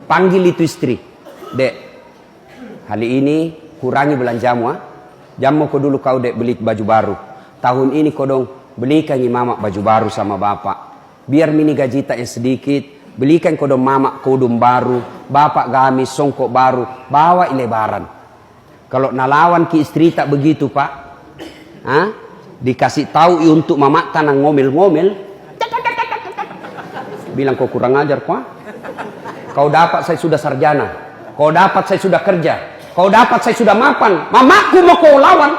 Panggil itu istri. Dek, hari ini kurangi belanjamu. Jamu kau dulu kau dek beli baju baru. Tahun ini kau dong belikan mama baju baru sama bapak. Biar mini gaji tak yang sedikit. Belikan kau dong mama kodum baru. Bapak gamis songkok baru. Bawa lebaran. Kalau nalawan ki istri tak begitu pak. Dikasih tahu untuk mama tanang ngomel-ngomel. Bilang kau kurang ajar kau. Kau dapat saya sudah sarjana. Kau dapat saya sudah kerja. Kau dapat saya sudah mapan. Mamaku mau kau lawan.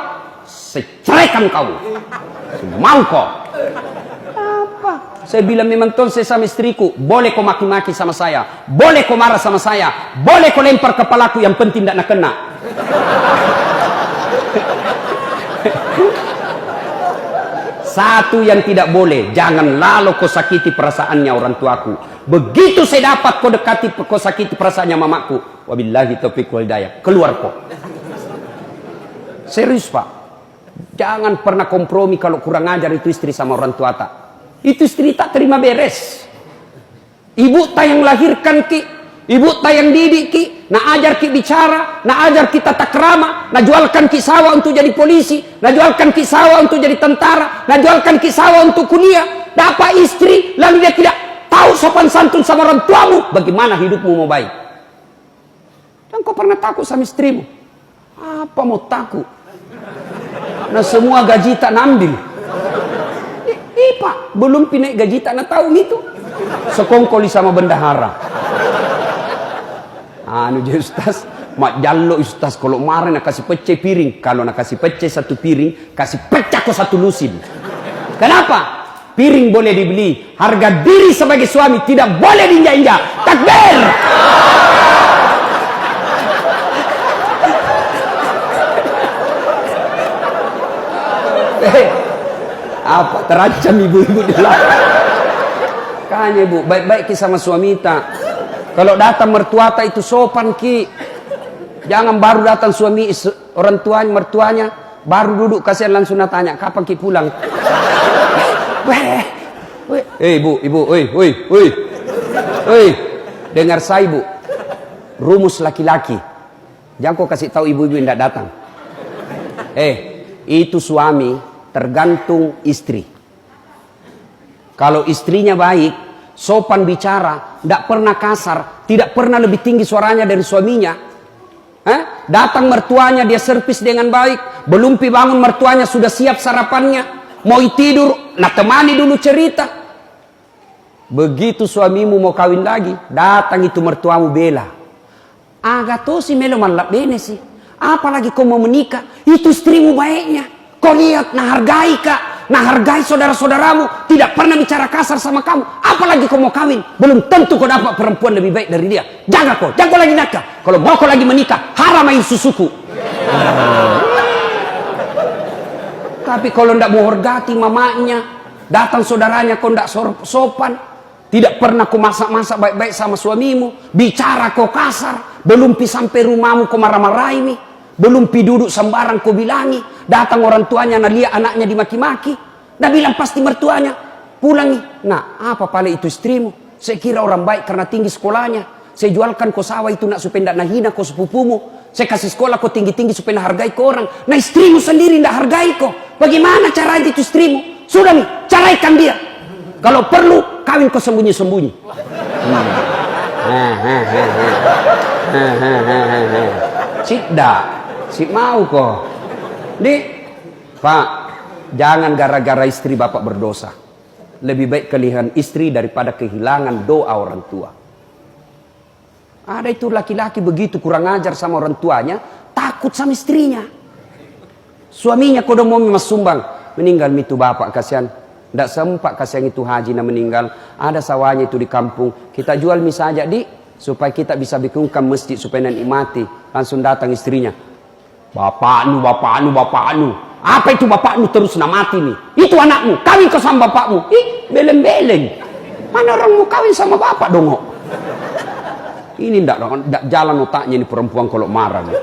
Saya ceraikan kau. Mau kau. Apa? Saya bilang memang tuh saya sama istriku. Boleh kau maki-maki sama saya. Boleh kau marah sama saya. Boleh kau lempar kepalaku. Yang penting tidak nak kena. Satu yang tidak boleh, jangan lalu kau sakiti perasaannya orang tuaku. Begitu saya dapat kau dekati, kau sakiti perasaannya mamaku. Wabillahi taufiq wal hidayah. Keluar kau. Serius pak. Jangan pernah kompromi kalau kurang ajar itu istri sama orang tua tak. Itu istri tak terima beres. Ibu tak yang lahirkan ki. Ibu tak yang didik ki. Nak ajar ki bicara, nak ajar ki tata krama, nak jualkan ki sawah untuk jadi polisi, nak jualkan ki sawah untuk jadi tentara, nak jualkan ki sawah untuk kuliah. Dapat istri, lalu dia tidak tahu sopan santun sama orang tuamu. Bagaimana hidupmu mau baik? Dan kau pernah takut sama istrimu? Apa mau takut? Nah semua gaji tak nambil. Pak, belum pinaik gaji tak nak tahu itu. Sekongkoli sama bendahara. Anu je ustaz, mak jallo ustaz kalau marah nak kasih pecah piring, kalau nak kasih pecah satu piring, kasih pecah ke satu lusin. Kenapa? Piring boleh dibeli, harga diri sebagai suami tidak boleh diinjak-injak. Takbir! Apa terancam ibu-ibu di belakang? Kayaknya ibu, baik-baik ki sama suami tak. Kalau datang mertua tak itu sopan ki. Jangan baru datang suami orang tuanya mertuanya baru duduk kasihan langsung tanya kapan ki pulang. Ibu, dengar saya ibu. Rumus laki-laki. Jangan kau kasih tahu ibu-ibu yang tidak datang. Itu suami tergantung istri. Kalau istrinya baik, sopan bicara, tidak pernah kasar, tidak pernah lebih tinggi suaranya dari suaminya. Datang mertuanya dia servis dengan baik, belum bangun mertuanya sudah siap sarapannya, mau tidur, nak temani dulu cerita. Begitu suamimu mau kawin lagi, datang itu mertuamu bela. Agak tuh si melo malap bene sih. Apalagi kau mau menikah, itu istrimu baiknya. Kau lihat, nah hargai kak. Nah hargai saudara-saudaramu, tidak pernah bicara kasar sama kamu. Apalagi kau mau kawin, belum tentu kau dapat perempuan lebih baik dari dia. Jangan kau lagi nakal. Kalau mau kau lagi menikah, haram main susuku. Tapi kalau tidak mau horgati mamanya, datang saudaranya kau tidak sopan, tidak pernah kau masak-masak baik-baik sama suamimu, bicara kau kasar, belum sampai rumahmu kau marah-marahi. Belum duduk sembarang kau bilangi. Datang orang tuanya, nah lihat anaknya dimaki-maki. Dah bilang pasti mertuanya, pulangi. Nah, apa paling itu istrimu? Saya kira orang baik karena tinggi sekolahnya. Saya jualkan kau sawah itu nak supaya tidak nahina kau sepupumu. Saya kasih sekolah kau tinggi-tinggi supaya nak hargai kau orang. Nah istrimu sendiri tidak hargai kau. Bagaimana caranya itu istrimu? Sudah nih, ceraikan dia. Kalau perlu, kawin kau sembunyi-sembunyi. Tidak. Si mau kok. Pak, jangan gara-gara istri bapak berdosa. Lebih baik kehilangan istri daripada kehilangan doa orang tua. Ada itu laki-laki begitu kurang ajar sama orang tuanya, takut sama istrinya. Suaminya kodo mau mas sumbang, meninggal itu bapak kasihan. Tidak sempat kasihan itu haji na meninggal. Ada sawahnya itu di kampung. Kita jual mie saja supaya kita bisa bikinkan masjid supaya nikmati. Langsung datang istrinya. Bapakmu. Apa itu bapakmu terus nak mati nih? Itu anakmu, kawin kau sama bapakmu. Beleng-beleng. Mana orang mau kawin sama bapak dong? Ini ndak jalan otaknya ini perempuan kalau marah nih.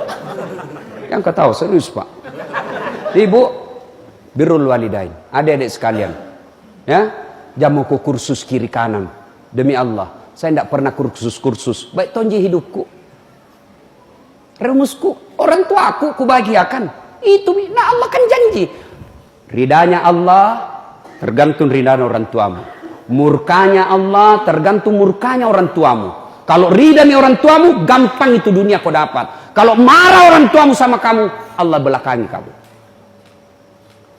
Yang kau tahu serius pak. Ibu, birrul walidain. Adik-adik sekalian. Ya, jamu kursus kiri kanan. Demi Allah. Saya tidak pernah kursus-kursus. Baik tonji hidupku. Rumusku, orang tua aku kubahagiakan. Itu, nah Allah kan janji. Ridanya Allah tergantung ridanya orang tuamu. Murkanya Allah tergantung murkanya orang tuamu. Kalau ridanya orang tuamu, gampang itu dunia kau dapat. Kalau marah orang tuamu sama kamu, Allah belakangi kamu.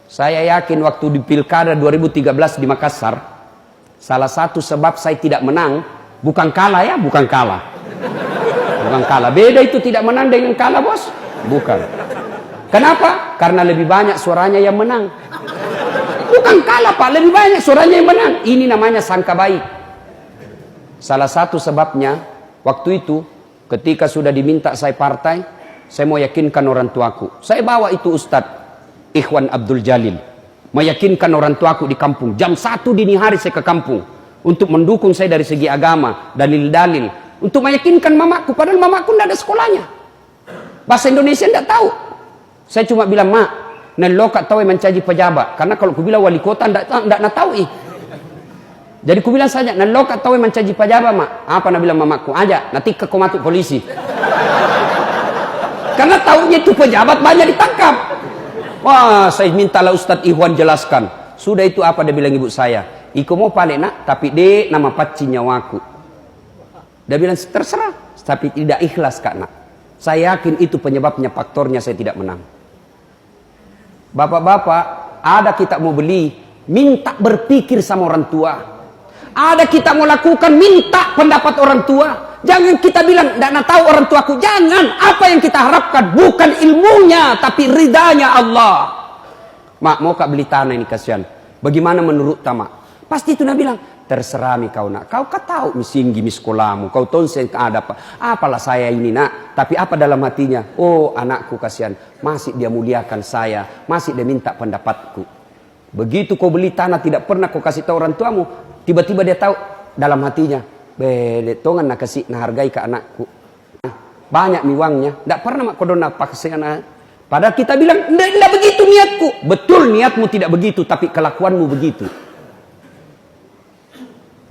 Saya yakin waktu di Pilkada 2013 di Makassar, salah satu sebab saya tidak menang, bukan kalah ya, bukan kalah. Bukan kalah. Beda itu tidak menang dengan kalah, bos. Bukan. Kenapa? Karena lebih banyak suaranya yang menang. Bukan kalah, Pak. Lebih banyak suaranya yang menang. Ini namanya sangka baik. Salah satu sebabnya, waktu itu, ketika sudah diminta saya partai, saya mau yakinkan orang tuaku. Saya bawa itu Ustadz Ikhwan Abdul Jalil. Meyakinkan orang tuaku di kampung. Jam 1 dini hari saya ke kampung. Untuk mendukung saya dari segi agama, dalil-dalil. Untuk meyakinkan mamaku, padahal mamaku tidak ada sekolahnya. Bahasa Indonesia tidak tahu. Saya cuma bilang, mak, nelokat tahu mencaji pejabat. Karena kalau aku bilang wali kota, tidak tahu. Jadi aku bilang saja, nelokat tahu mencaji pejabat, mak. Apa nak bilang mamaku? Aja, nanti ke komatu polisi. Karena tahunya itu pejabat banyak ditangkap. Wah, saya mintalah Ustadz Ikhwan jelaskan. Sudah itu apa dia bilang ibu saya? Iko mau paling nak, tapi dek nama paci nyawaku. Dia bilang terserah, tapi tidak ikhlas kak nak. Saya yakin itu penyebabnya, faktornya saya tidak menang. Bapak-bapak, ada kita mau beli, minta berpikir sama orang tua. Ada kita mau lakukan, minta pendapat orang tua. Jangan kita bilang, tidak tahu orang tuaku. Jangan, apa yang kita harapkan bukan ilmunya, tapi ridanya Allah. Mak, mau kak beli tanah ini kasihan. Bagaimana menurut tamak? Pasti itu nak bilang, terserah mi kau nak. Kau tahu mi singgi mi sekolahmu. Kau tonsen ada apa? Apalah saya ini nak. Tapi apa dalam hatinya? Oh anakku kasihan. Masih dia muliakan saya. Masih dia minta pendapatku. Begitu kau beli tanah tidak pernah kau kasih tahu orang tuamu. Tiba-tiba dia tahu dalam hatinya. Bede tongan nak kasih nak hargai ke anakku. Nah, banyak mi uangnya. Tidak pernah mak kau dona paksa anak. Padahal kita bilang tidak begitu niatku. Betul niatmu tidak begitu. Tapi kelakuanmu begitu.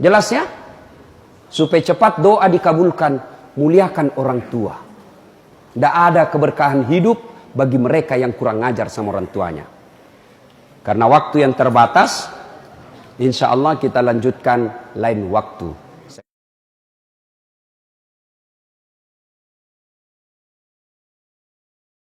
Jelas ya? Supaya cepat doa dikabulkan, muliakan orang tua. Tidak ada keberkahan hidup bagi mereka yang kurang ajar sama orang tuanya. Karena waktu yang terbatas, insya Allah kita lanjutkan lain waktu.